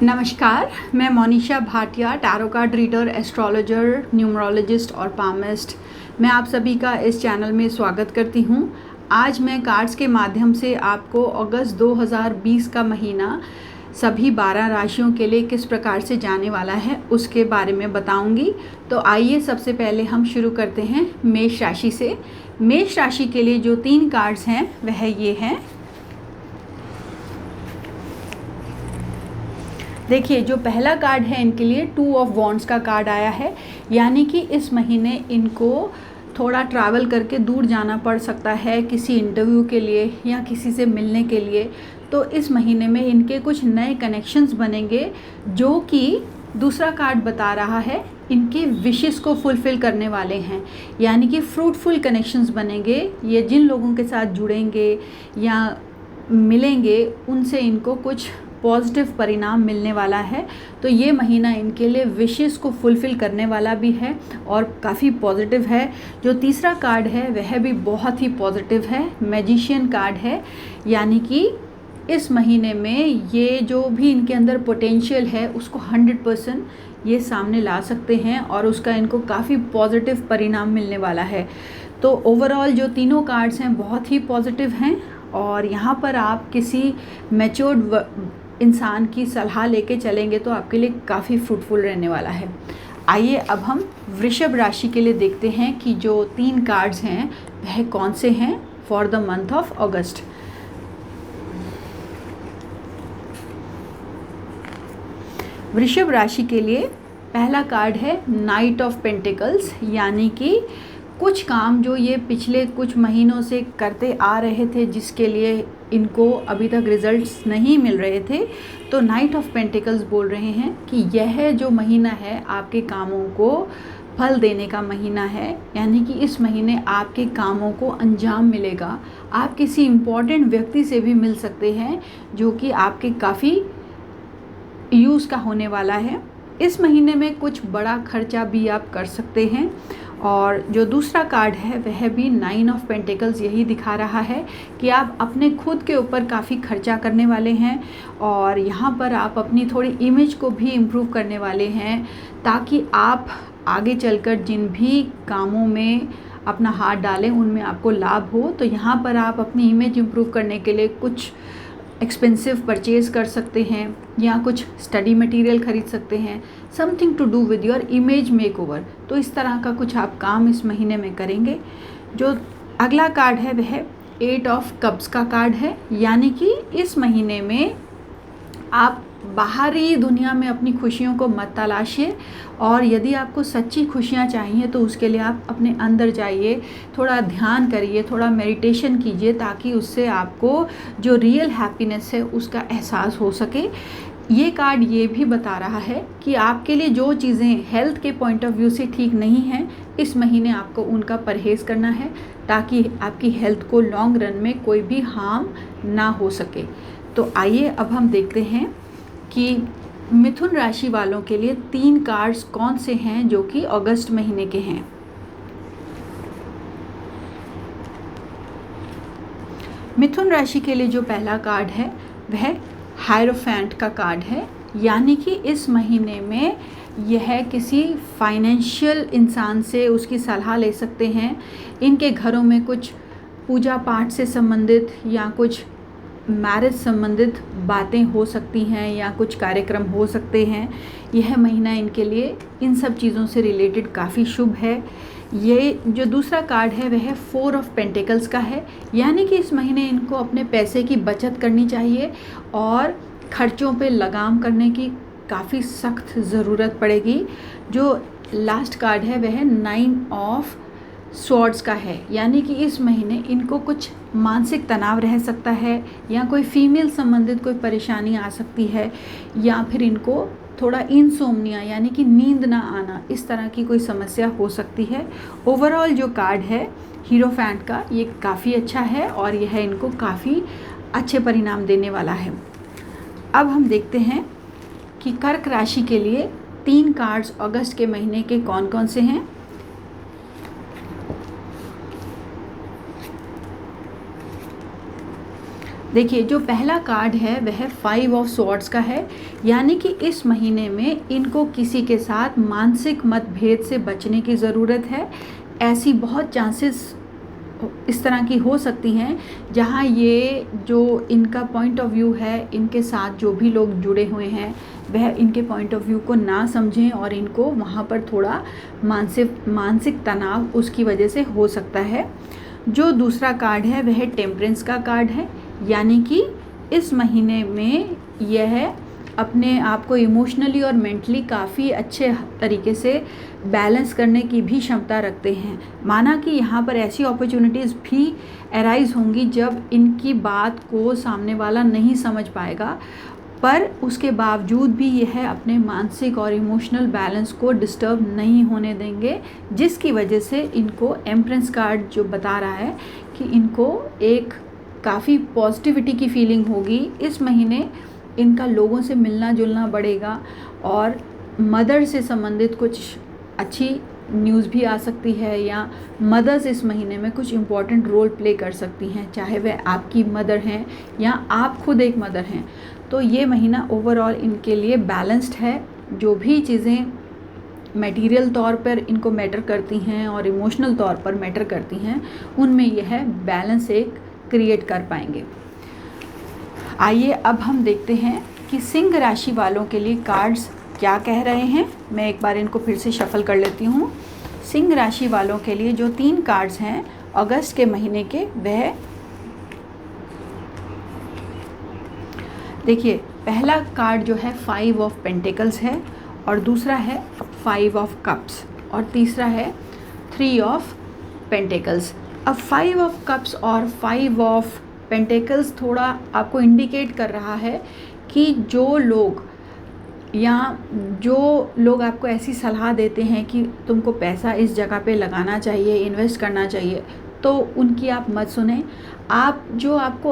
नमस्कार, मैं Monisha Bhatia, tarot card reader, astrologer, numerologist और पामिस्ट। मैं आप सभी का इस चैनल में स्वागत करती हूँ। आज मैं कार्ड्स के माध्यम से आपको अगस्त 2020 का महीना सभी 12 राशियों के लिए किस प्रकार से जाने वाला है उसके बारे में बताऊंगी। तो आइए सबसे पहले हम शुरू करते हैं मेष राशि से। मेष राशि के लिए जो 3 कार्ड्स हैं वह ये हैं। देखिए, जो पहला कार्ड है इनके लिए 2 ऑफ वॉन्ड्स का कार्ड आया है, यानी कि इस महीने इनको थोड़ा ट्रैवल करके दूर जाना पड़ सकता है किसी इंटरव्यू के लिए या किसी से मिलने के लिए। तो इस महीने में इनके कुछ नए कनेक्शंस बनेंगे, जो कि दूसरा कार्ड बता रहा है इनके विशेस को फुलफ़िल करने वाले हैं, यानी कि फ्रूटफुल कनेक्शंस बनेंगे। ये जिन लोगों के साथ जुड़ेंगे या मिलेंगे उनसे इनको कुछ पॉजिटिव परिणाम मिलने वाला है। तो ये महीना इनके लिए विशेस को फुलफ़िल करने वाला भी है और काफ़ी पॉजिटिव है। जो तीसरा कार्ड है वह भी बहुत ही पॉजिटिव है, मैजिशियन कार्ड है, यानी कि इस महीने में ये जो भी इनके अंदर पोटेंशियल है उसको 100% ये सामने ला सकते हैं और उसका इनको काफ़ी पॉजिटिव परिणाम मिलने वाला है। तो ओवरऑल जो तीनों कार्ड्स हैं बहुत ही पॉजिटिव हैं और यहाँ पर आप किसी मैच्योर्ड इंसान की सलाह लेके चलेंगे तो आपके लिए काफ़ी फ्रूटफुल रहने वाला है। आइए अब हम वृषभ राशि के लिए देखते हैं कि जो 3 कार्ड्स हैं वह कौन से हैं फॉर द मंथ ऑफ अगस्त। वृषभ राशि के लिए पहला कार्ड है नाइट ऑफ पेंटिकल्स, यानी कि कुछ काम जो ये पिछले कुछ महीनों से करते आ रहे थे जिसके लिए इनको अभी तक रिजल्ट्स नहीं मिल रहे थे, तो नाइट ऑफ पेंटिकल्स बोल रहे हैं कि यह जो महीना है आपके कामों को फल देने का महीना है, यानी कि इस महीने आपके कामों को अंजाम मिलेगा। आप किसी इम्पोर्टेंट व्यक्ति से भी मिल सकते हैं जो कि आपके काफ़ी यूज़ का होने वाला है। इस महीने में कुछ बड़ा खर्चा भी आप कर सकते हैं। और जो दूसरा कार्ड है वह भी 9 ऑफ पेंटिकल्स यही दिखा रहा है कि आप अपने खुद के ऊपर काफ़ी खर्चा करने वाले हैं और यहाँ पर आप अपनी थोड़ी इमेज को भी इम्प्रूव करने वाले हैं, ताकि आप आगे चलकर जिन भी कामों में अपना हाथ डालें उनमें आपको लाभ हो। तो यहाँ पर आप अपनी इमेज इम्प्रूव करने के लिए कुछ एक्सपेंसिव परचेज कर सकते हैं या कुछ स्टडी मटेरियल ख़रीद सकते हैं, something to do with your image makeover. तो इस तरह का कुछ आप काम इस महीने में करेंगे। जो अगला कार्ड है वह 8 ऑफ कप्स का कार्ड है, यानी कि इस महीने में आप बाहरी दुनिया में अपनी खुशियों को मत तलाशिए और यदि आपको सच्ची खुशियाँ चाहिए तो उसके लिए आप अपने अंदर जाइए, थोड़ा ध्यान करिए, थोड़ा मेडिटेशन कीजिए, ताकि उससे आपको जो रियल हैप्पीनेस है उसका एहसास हो सके। ये कार्ड ये भी बता रहा है कि आपके लिए जो चीज़ें हेल्थ के पॉइंट ऑफ व्यू से ठीक नहीं हैं, इस महीने आपको उनका परहेज़ करना है ताकि आपकी हेल्थ को लॉन्ग रन में कोई भी हार्म ना हो सके। तो आइए अब हम देखते हैं कि मिथुन राशि वालों के लिए 3 कार्ड्स कौन से हैं जो कि अगस्त महीने के हैं। मिथुन राशि के लिए जो पहला कार्ड है वह हायरोफेंट का कार्ड है, यानी कि इस महीने में यह किसी फाइनेंशियल इंसान से उसकी सलाह ले सकते हैं। इनके घरों में कुछ पूजा पाठ से संबंधित या कुछ मैरिज संबंधित बातें हो सकती हैं या कुछ कार्यक्रम हो सकते हैं। यह महीना इनके लिए इन सब चीज़ों से रिलेटेड काफ़ी शुभ है। ये जो दूसरा कार्ड है वह 4 ऑफ पेंटिकल्स का है, यानी कि इस महीने इनको अपने पैसे की बचत करनी चाहिए और खर्चों पे लगाम करने की काफ़ी सख्त ज़रूरत पड़ेगी। जो लास्ट कार्ड है वह 9 ऑफ स्वॉर्ड्स का है, यानी कि इस महीने इनको कुछ मानसिक तनाव रह सकता है या कोई फीमेल संबंधित कोई परेशानी आ सकती है या फिर इनको थोड़ा इंसोम्निया यानी कि नींद ना आना, इस तरह की कोई समस्या हो सकती है। ओवरऑल जो कार्ड है हीरोफेंट का ये काफ़ी अच्छा है और यह इनको काफ़ी अच्छे परिणाम देने वाला है। अब हम देखते हैं कि कर्क राशि के लिए 3 कार्ड्स अगस्त के महीने के कौन कौन से हैं। देखिए, जो पहला कार्ड है वह 5 ऑफ स्वॉर्ड्स का है, यानी कि इस महीने में इनको किसी के साथ मानसिक मतभेद से बचने की ज़रूरत है। ऐसी बहुत चांसेस इस तरह की हो सकती हैं जहां ये जो इनका पॉइंट ऑफ व्यू है, इनके साथ जो भी लोग जुड़े हुए हैं वह इनके पॉइंट ऑफ व्यू को ना समझें और इनको वहां पर थोड़ा मानसिक तनाव उसकी वजह से हो सकता है। जो दूसरा कार्ड है वह टेम्परेंस का कार्ड है, यानी कि इस महीने में यह अपने आप को इमोशनली और मेंटली काफ़ी अच्छे तरीके से बैलेंस करने की भी क्षमता रखते हैं। माना कि यहाँ पर ऐसी अपॉर्चुनिटीज़ भी अराइज होंगी जब इनकी बात को सामने वाला नहीं समझ पाएगा, पर उसके बावजूद भी यह अपने मानसिक और इमोशनल बैलेंस को डिस्टर्ब नहीं होने देंगे, जिसकी वजह से इनको एम्प्रेस कार्ड जो बता रहा है कि इनको एक काफ़ी पॉजिटिविटी की फीलिंग होगी। इस महीने इनका लोगों से मिलना जुलना बढ़ेगा और मदर से संबंधित कुछ अच्छी न्यूज़ भी आ सकती है, या मदर्स इस महीने में कुछ इम्पॉर्टेंट रोल प्ले कर सकती हैं, चाहे वह आपकी मदर हैं या आप खुद एक मदर हैं। तो ये महीना ओवरऑल इनके लिए बैलेंस्ड है। जो भी चीज़ें मटेरियल तौर पर इनको मैटर करती हैं और इमोशनल तौर पर मैटर करती हैं, उनमें यह बैलेंस एक क्रिएट कर पाएंगे। आइए अब हम देखते हैं कि सिंह राशि वालों के लिए कार्ड्स क्या कह रहे हैं। मैं एक बार इनको फिर से शफल कर लेती हूँ। सिंह राशि वालों के लिए जो 3 कार्ड्स हैं अगस्त के महीने के, वह देखिए, पहला कार्ड जो है 5 ऑफ पेंटिकल्स है, और दूसरा है 5 ऑफ कप्स, और तीसरा है 3 ऑफ पेंटिकल्स। अब 5 ऑफ कप्स और 5 ऑफ पेंटिकल्स थोड़ा आपको इंडिकेट कर रहा है कि जो लोग आपको ऐसी सलाह देते हैं कि तुमको पैसा इस जगह पे लगाना चाहिए, इन्वेस्ट करना चाहिए, तो उनकी आप मत सुने। आप जो आपको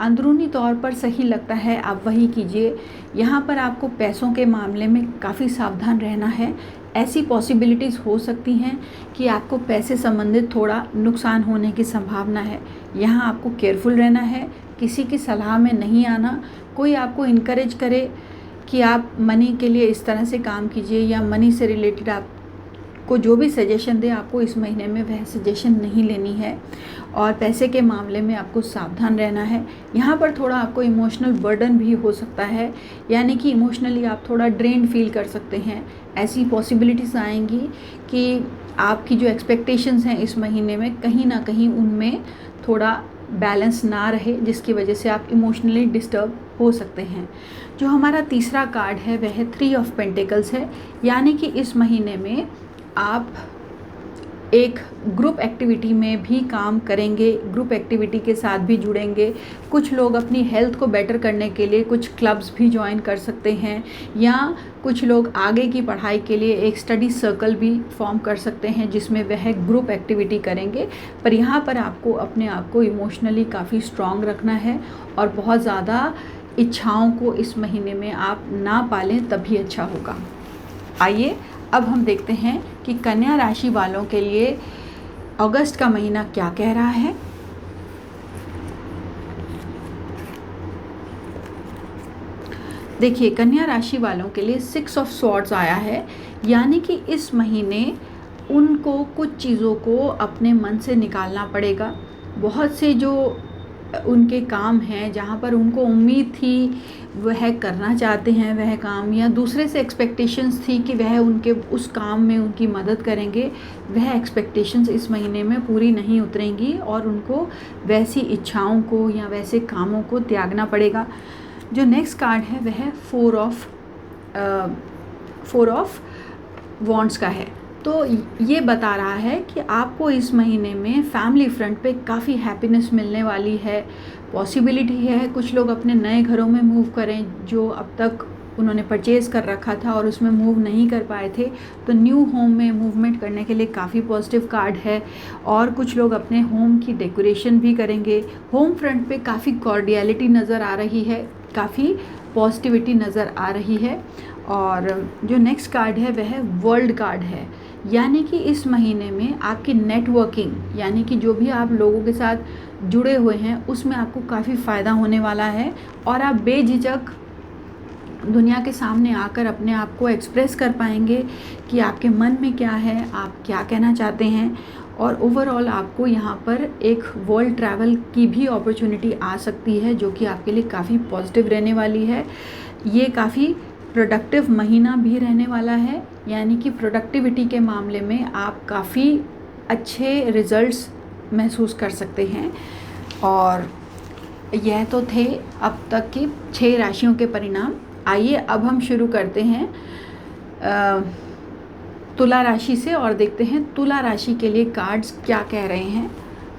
अंदरूनी तौर पर सही लगता है आप वही कीजिए। यहाँ पर आपको पैसों के मामले में काफ़ी सावधान रहना है। ऐसी पॉसिबिलिटीज़ हो सकती हैं कि आपको पैसे संबंधित थोड़ा नुकसान होने की संभावना है। यहाँ आपको केयरफुल रहना है, किसी की सलाह में नहीं आना। कोई आपको इनकरेज करे कि आप मनी के लिए इस तरह से काम कीजिए, या मनी से रिलेटेड आपको जो भी सजेशन दे, आपको इस महीने में वह सजेशन नहीं लेनी है। और पैसे के मामले में आपको सावधान रहना है। यहाँ पर थोड़ा आपको इमोशनल बर्डन भी हो सकता है, यानी कि इमोशनली आप थोड़ा ड्रेन्ड फील कर सकते हैं। ऐसी पॉसिबिलिटीज़ आएंगी कि आपकी जो एक्सपेक्टेशंस हैं इस महीने में कहीं ना कहीं उनमें थोड़ा बैलेंस ना रहे, जिसकी वजह से आप इमोशनली डिस्टर्ब हो सकते हैं। जो हमारा तीसरा कार्ड है वह 3 ऑफ पेंटिकल्स है, यानी कि इस महीने में आप एक ग्रुप एक्टिविटी में भी काम करेंगे, ग्रुप एक्टिविटी के साथ भी जुड़ेंगे। कुछ लोग अपनी हेल्थ को बेटर करने के लिए कुछ क्लब्स भी ज्वाइन कर सकते हैं, या कुछ लोग आगे की पढ़ाई के लिए एक स्टडी सर्कल भी फॉर्म कर सकते हैं जिसमें वह ग्रुप एक्टिविटी करेंगे। पर यहाँ पर आपको अपने आप को इमोशनली काफ़ी स्ट्रॉन्ग रखना है और बहुत ज़्यादा इच्छाओं को इस महीने में आप ना पालें, तभी अच्छा होगा। आइए अब हम देखते हैं कि कन्या राशि वालों के लिए अगस्त का महीना क्या कह रहा है। देखिए, कन्या राशि वालों के लिए 6 ऑफ स्वॉर्ड्स आया है, यानी कि इस महीने उनको कुछ चीज़ों को अपने मन से निकालना पड़ेगा। बहुत से जो उनके काम हैं जहाँ पर उनको उम्मीद थी वह करना चाहते हैं वह काम, या दूसरे से एक्सपेक्टेशंस थी कि वह उनके उस काम में उनकी मदद करेंगे, वह एक्सपेक्टेशंस इस महीने में पूरी नहीं उतरेंगी और उनको वैसी इच्छाओं को या वैसे कामों को त्यागना पड़ेगा। जो नेक्स्ट कार्ड है वह 4 ऑफ वॉन्ड्स का है। तो ये बता रहा है कि आपको इस महीने में फैमिली फ्रंट पे काफ़ी हैप्पीनेस मिलने वाली है। पॉसिबिलिटी है कुछ लोग अपने नए घरों में मूव करें जो अब तक उन्होंने परचेज़ कर रखा था और उसमें मूव नहीं कर पाए थे, तो न्यू होम में मूवमेंट करने के लिए काफ़ी पॉजिटिव कार्ड है। और कुछ लोग अपने होम की डेकोरेशन भी करेंगे। होम फ्रंट पे काफ़ी कॉर्डियलिटी नज़र आ रही है, काफ़ी पॉजिटिविटी नज़र आ रही है। और जो नेक्स्ट कार्ड है वह वर्ल्ड कार्ड है, यानी कि इस महीने में आपकी नेटवर्किंग, यानी कि जो भी आप लोगों के साथ जुड़े हुए हैं उसमें आपको काफ़ी फ़ायदा होने वाला है और आप बेझिझक दुनिया के सामने आकर अपने आप को एक्सप्रेस कर पाएंगे कि आपके मन में क्या है, आप क्या कहना चाहते हैं। और ओवरऑल आपको यहाँ पर एक वर्ल्ड ट्रैवल की भी अपॉर्चुनिटी आ सकती है जो कि आपके लिए काफ़ी पॉजिटिव रहने वाली है। ये काफ़ी प्रोडक्टिव महीना भी रहने वाला है, यानी कि प्रोडक्टिविटी के मामले में आप काफ़ी अच्छे रिजल्ट्स महसूस कर सकते हैं। और यह तो थे अब तक के 6 राशियों के परिणाम। आइए अब हम शुरू करते हैं तुला राशि से और देखते हैं तुला राशि के लिए कार्ड्स क्या कह रहे हैं।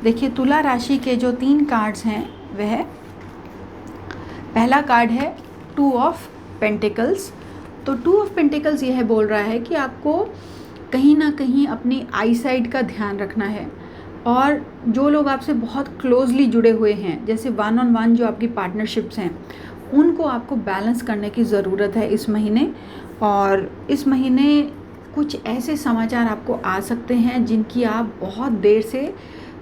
देखिए, तुला राशि के जो 3 कार्ड्स हैं वह पहला कार्ड है 2 ऑफ पेंटिकल्स। तो 2 ऑफ पेंटिकल्स यह बोल रहा है कि आपको कहीं ना कहीं अपनी आई साइट का ध्यान रखना है और जो लोग आपसे बहुत क्लोजली जुड़े हुए हैं, जैसे 1-on-1 जो आपकी पार्टनरशिप्स हैं, उनको आपको बैलेंस करने की ज़रूरत है इस महीने। और इस महीने कुछ ऐसे समाचार आपको आ सकते हैं जिनकी आप बहुत देर से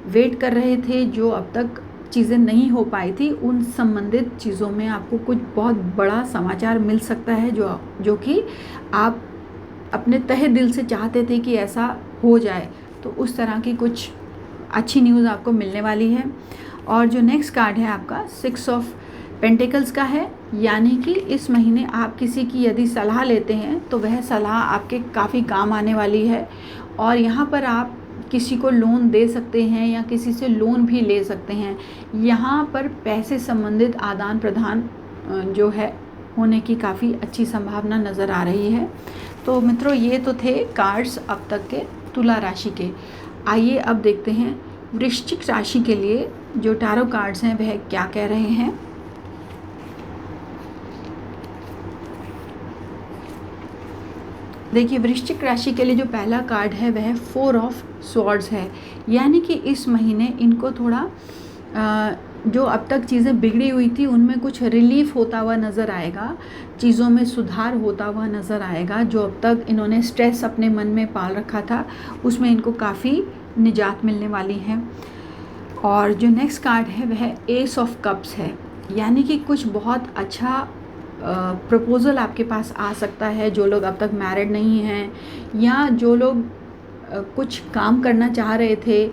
वेट कर रहे थे, जो अब तक चीज़ें नहीं हो पाई थी, उन संबंधित चीज़ों में आपको कुछ बहुत बड़ा समाचार मिल सकता है जो कि आप अपने तहे दिल से चाहते थे कि ऐसा हो जाए। तो उस तरह की कुछ अच्छी न्यूज़ आपको मिलने वाली है। और जो नेक्स्ट कार्ड है आपका 6 ऑफ पेंटिकल्स का है, यानी कि इस महीने आप किसी की यदि सलाह लेते हैं तो वह सलाह आपके काफ़ी काम आने वाली है। और यहाँ पर आप किसी को लोन दे सकते हैं या किसी से लोन भी ले सकते हैं। यहाँ पर पैसे संबंधित आदान प्रदान जो है होने की काफ़ी अच्छी संभावना नज़र आ रही है। तो मित्रों, ये तो थे कार्ड्स अब तक के तुला राशि के। आइए अब देखते हैं वृश्चिक राशि के लिए जो टैरो कार्ड्स हैं वह क्या कह रहे हैं। देखिए, वृश्चिक राशि के लिए जो पहला कार्ड है वह 4 ऑफ स्वॉर्ड्स है, यानी कि इस महीने इनको थोड़ा जो अब तक चीज़ें बिगड़ी हुई थी उनमें कुछ रिलीफ होता हुआ नज़र आएगा, चीज़ों में सुधार होता हुआ नज़र आएगा। जो अब तक इन्होंने स्ट्रेस अपने मन में पाल रखा था उसमें इनको काफ़ी निजात मिलने वाली है। और जो नेक्स्ट कार्ड है वह एस ऑफ कप्स है, यानी कि कुछ बहुत अच्छा प्रपोज़ल आपके पास आ सकता है। जो लोग अब तक मैरिड नहीं हैं या जो लोग कुछ काम करना चाह रहे थे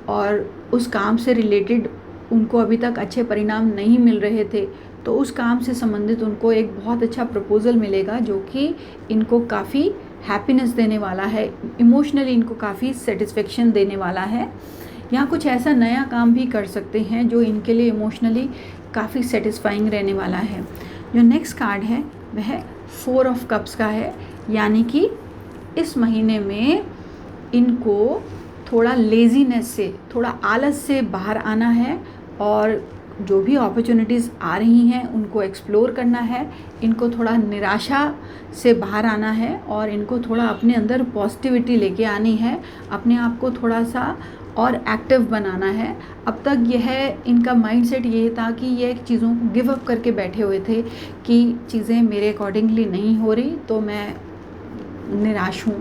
और उस काम से रिलेटेड उनको अभी तक अच्छे परिणाम नहीं मिल रहे थे, तो उस काम से संबंधित उनको एक बहुत अच्छा प्रपोज़ल मिलेगा जो कि इनको काफ़ी हैप्पीनेस देने वाला है, इमोशनली इनको काफ़ी सेटिस्फेक्शन देने वाला है। या कुछ ऐसा नया काम भी कर सकते हैं जो इनके लिए इमोशनली काफ़ी सेटिस्फाइंग रहने वाला है। जो नेक्स्ट कार्ड है वह 4 ऑफ कप्स का है, यानी कि इस महीने में इनको थोड़ा लेज़ीनेस से, थोड़ा आलस से बाहर आना है और जो भी अपॉर्चुनिटीज़ आ रही हैं उनको एक्सप्लोर करना है। इनको थोड़ा निराशा से बाहर आना है और इनको थोड़ा अपने अंदर पॉजिटिविटी लेके आनी है, अपने आप को थोड़ा सा और एक्टिव बनाना है। अब तक यह इनका माइंडसेट ये था कि ये चीज़ों को गिव अप करके बैठे हुए थे कि चीज़ें मेरे अकॉर्डिंगली नहीं हो रही तो मैं निराश हूँ,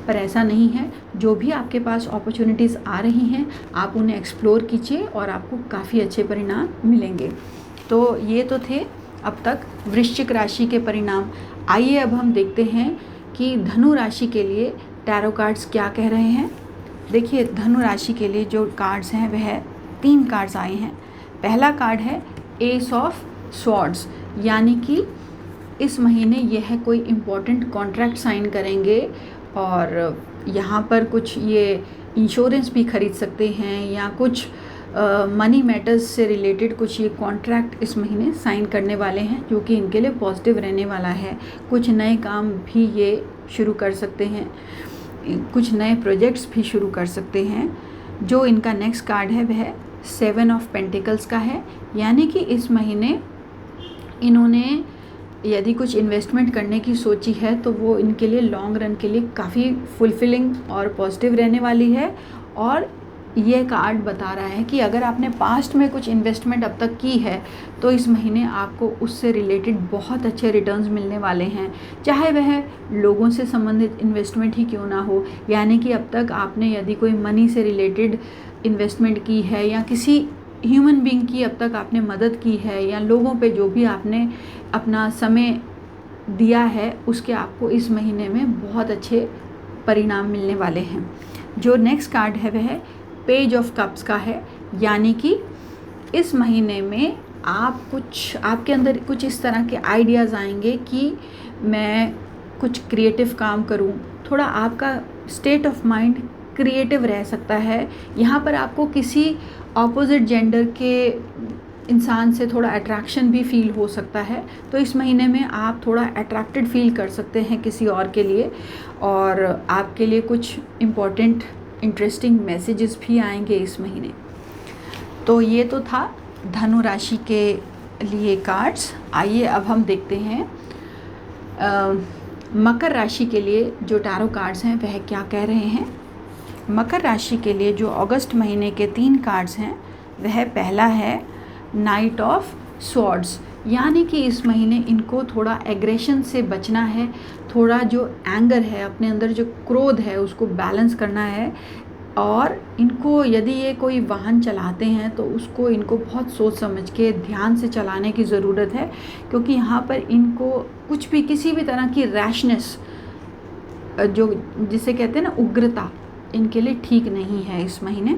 पर ऐसा नहीं है। जो भी आपके पास अपॉर्चुनिटीज़ आ रही हैं आप उन्हें एक्सप्लोर कीजिए और आपको काफ़ी अच्छे परिणाम मिलेंगे। तो ये तो थे अब तक वृश्चिक राशि के परिणाम। आइए अब हम देखते हैं कि धनु राशि के लिए टैरो कार्ड्स क्या कह रहे हैं। देखिए, धनु राशि के लिए जो कार्ड्स हैं वह 3 कार्ड्स आए हैं। पहला कार्ड है एस ऑफ स्वॉर्ड्स, यानी कि इस महीने यह कोई इम्पोर्टेंट कॉन्ट्रैक्ट साइन करेंगे और यहाँ पर कुछ ये इंश्योरेंस भी खरीद सकते हैं या कुछ मनी मैटर्स से रिलेटेड कुछ ये कॉन्ट्रैक्ट इस महीने साइन करने वाले हैं जो कि इनके लिए पॉजिटिव रहने वाला है। कुछ नए काम भी ये शुरू कर सकते हैं, कुछ नए प्रोजेक्ट्स भी शुरू कर सकते हैं। जो इनका नेक्स्ट कार्ड है वह 7 ऑफ पेंटिकल्स का है, यानी कि इस महीने इन्होंने यदि कुछ इन्वेस्टमेंट करने की सोची है तो वो इनके लिए लॉन्ग रन के लिए काफ़ी फुलफिलिंग और पॉजिटिव रहने वाली है। और ये कार्ड बता रहा है कि अगर आपने पास्ट में कुछ इन्वेस्टमेंट अब तक की है तो इस महीने आपको उससे रिलेटेड बहुत अच्छे रिटर्न्स मिलने वाले हैं, चाहे वह लोगों से संबंधित इन्वेस्टमेंट ही क्यों ना हो। यानी कि अब तक आपने यदि कोई मनी से रिलेटेड इन्वेस्टमेंट की है या किसी ह्यूमन बीइंग की अब तक आपने मदद की है या लोगों पे जो भी आपने अपना समय दिया है उसके आपको इस महीने में बहुत अच्छे परिणाम मिलने वाले हैं। जो नेक्स्ट कार्ड है वह पेज ऑफ कप्स का है, यानी कि इस महीने में आपके अंदर कुछ इस तरह के आइडियाज़ आएंगे कि मैं कुछ क्रिएटिव काम करूं। थोड़ा आपका स्टेट ऑफ माइंड क्रिएटिव रह सकता है। यहाँ पर आपको किसी ऑपोजिट जेंडर के इंसान से थोड़ा अट्रैक्शन भी फील हो सकता है, तो इस महीने में आप थोड़ा अट्रैक्टेड फील कर सकते हैं किसी और के लिए, और आपके लिए कुछ इम्पॉर्टेंट इंटरेस्टिंग मैसेजेस भी आएंगे इस महीने। तो ये तो था धनु राशि के लिए कार्ड्स। आइए अब हम देखते हैं मकर राशि के लिए जो टैरो कार्ड्स हैं वह क्या कह रहे हैं। मकर राशि के लिए जो अगस्त महीने के 3 कार्ड्स हैं वह पहला है नाइट ऑफ स्वॉर्ड्स, यानी कि इस महीने इनको थोड़ा एग्रेशन से बचना है, थोड़ा जो एंगर है अपने अंदर, जो क्रोध है उसको बैलेंस करना है। और इनको यदि ये कोई वाहन चलाते हैं तो उसको इनको बहुत सोच समझ के ध्यान से चलाने की ज़रूरत है, क्योंकि यहाँ पर इनको कुछ भी किसी भी तरह की रैशनेस, जो जिसे कहते हैं ना उग्रता, इनके लिए ठीक नहीं है इस महीने।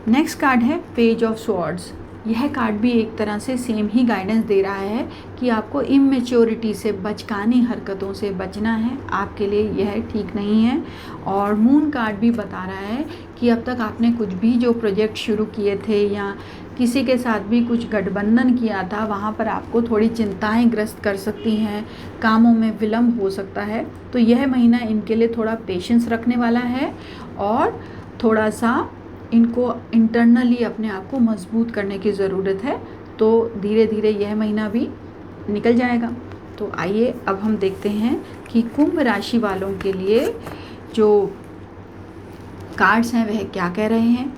नेक्स्ट कार्ड है पेज ऑफ स्वॉर्ड्स। यह कार्ड भी एक तरह से सेम ही गाइडेंस दे रहा है कि आपको इमेच्योरिटी से, बचकानी हरकतों से बचना है, आपके लिए यह ठीक नहीं है। और मून कार्ड भी बता रहा है कि अब तक आपने कुछ भी जो प्रोजेक्ट शुरू किए थे या किसी के साथ भी कुछ गठबंधन किया था, वहाँ पर आपको थोड़ी चिंताएं ग्रस्त कर सकती हैं, कामों में विलम्ब हो सकता है। तो यह महीना इनके लिए थोड़ा पेशेंस रखने वाला है और थोड़ा सा इनको इंटरनली अपने आप को मजबूत करने की ज़रूरत है। तो धीरे धीरे यह महीना भी निकल जाएगा। तो आइए अब हम देखते हैं कि कुंभ राशि वालों के लिए जो कार्ड्स हैं वह क्या कह रहे हैं।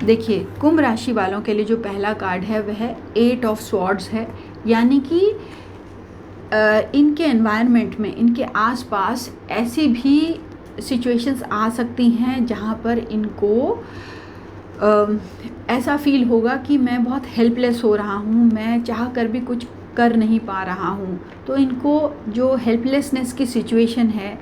देखिए, कुंभ राशि वालों के लिए जो पहला कार्ड है वह 8 ऑफ स्वॉर्ड्स है, यानी कि इनके एनवायरनमेंट में, इनके आसपास ऐसी भी सिचुएशंस आ सकती हैं जहाँ पर इनको ऐसा फील होगा कि मैं बहुत हेल्पलेस हो रहा हूँ, मैं चाह कर भी कुछ कर नहीं पा रहा हूँ। तो इनको जो हेल्पलेसनेस की सिचुएशन है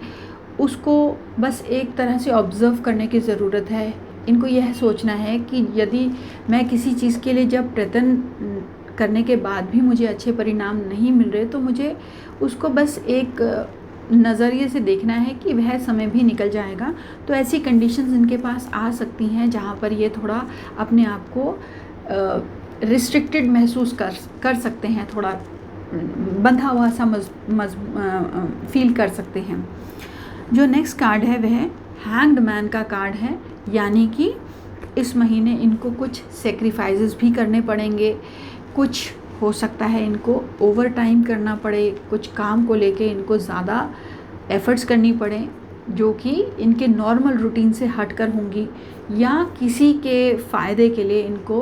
उसको बस एक तरह से ऑब्ज़र्व करने की ज़रूरत है। इनको यह सोचना है कि यदि मैं किसी चीज़ के लिए जब प्रयत्न करने के बाद भी मुझे अच्छे परिणाम नहीं मिल रहे, तो मुझे उसको बस एक नज़रिए से देखना है कि वह समय भी निकल जाएगा। तो ऐसी कंडीशंस इनके पास आ सकती हैं जहाँ पर ये थोड़ा अपने आप को रिस्ट्रिक्टेड महसूस कर सकते हैं, थोड़ा बंधा हुआ सा फील कर सकते हैं। जो नेक्स्ट कार्ड है वह हैंग्ड मैन का कार्ड है, यानी कि इस महीने इनको कुछ सेक्रीफाइसेस भी करने पड़ेंगे, कुछ हो सकता है इनको ओवर टाइम करना पड़े, कुछ काम को लेके इनको ज़्यादा एफ़र्ट्स करनी पड़े जो कि इनके नॉर्मल रूटीन से हटकर होंगी, या किसी के फ़ायदे के लिए इनको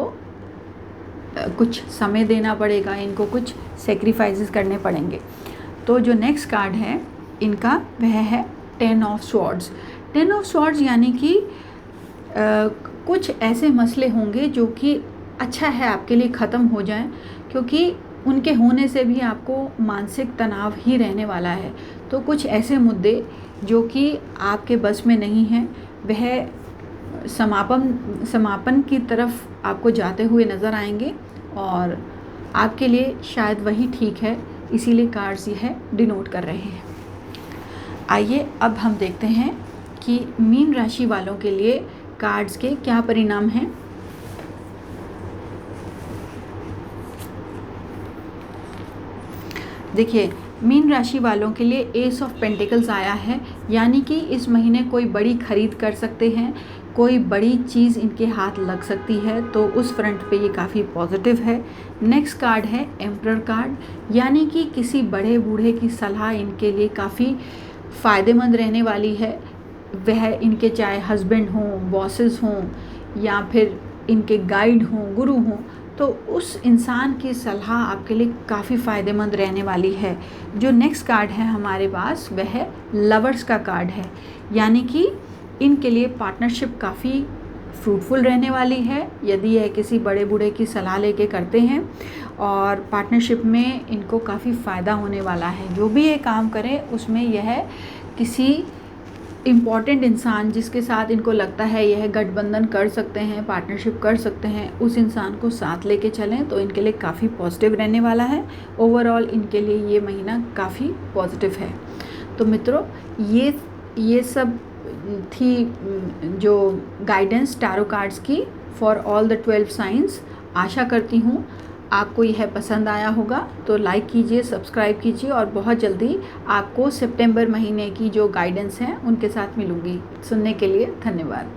कुछ समय देना पड़ेगा, इनको कुछ सेक्रीफाइसेस करने पड़ेंगे। तो जो नेक्स्ट कार्ड है इनका वह है 10 ऑफ स्वॉर्ड्स। 10 ऑफ स्वॉर्ड्स यानी कि कुछ ऐसे मसले होंगे जो कि अच्छा है आपके लिए ख़त्म हो जाएं, क्योंकि उनके होने से भी आपको मानसिक तनाव ही रहने वाला है। तो कुछ ऐसे मुद्दे जो कि आपके बस में नहीं हैं वह समापन की तरफ आपको जाते हुए नज़र आएंगे, और आपके लिए शायद वही ठीक है, इसीलिए कार्ड्स यह डिनोट कर रहे हैं। आइए अब हम देखते हैं कि मीन राशि वालों के लिए कार्ड्स के क्या परिणाम हैं। देखिए, मीन राशि वालों के लिए एस ऑफ पेंटिकल्स आया है, यानी कि इस महीने कोई बड़ी खरीद कर सकते हैं, कोई बड़ी चीज़ इनके हाथ लग सकती है, तो उस फ्रंट पे ये काफ़ी पॉजिटिव है। नेक्स्ट कार्ड है एम्परर कार्ड, यानी कि किसी बड़े बूढ़े की सलाह इनके लिए काफ़ी फ़ायदेमंद रहने वाली है। वह इनके चाहे हस्बैंड हों, बॉसेस हों, या फिर इनके गाइड हों, गुरु हों, तो उस इंसान की सलाह आपके लिए काफ़ी फ़ायदेमंद रहने वाली है। जो नेक्स्ट कार्ड है हमारे पास वह लवर्स का कार्ड है, यानी कि इनके लिए पार्टनरशिप काफ़ी फ्रूटफुल रहने वाली है यदि यह किसी बड़े बूढ़े की सलाह लेके करते हैं, और पार्टनरशिप में इनको काफ़ी फ़ायदा होने वाला है। जो भी ये काम करें उसमें यह किसी इम्पॉर्टेंट इंसान जिसके साथ इनको लगता है यह गठबंधन कर सकते हैं, पार्टनरशिप कर सकते हैं, उस इंसान को साथ लेके चलें तो इनके लिए काफ़ी पॉजिटिव रहने वाला है। ओवरऑल इनके लिए ये महीना काफ़ी पॉजिटिव है। तो मित्रों, ये सब थी जो गाइडेंस टैरो कार्ड्स की फॉर ऑल द 12 साइंस। आशा करती हूँ आपको यह पसंद आया होगा, तो लाइक कीजिए, सब्सक्राइब कीजिए, और बहुत जल्दी आपको सितंबर महीने की जो गाइडेंस हैं उनके साथ मिलूँगी। सुनने के लिए धन्यवाद।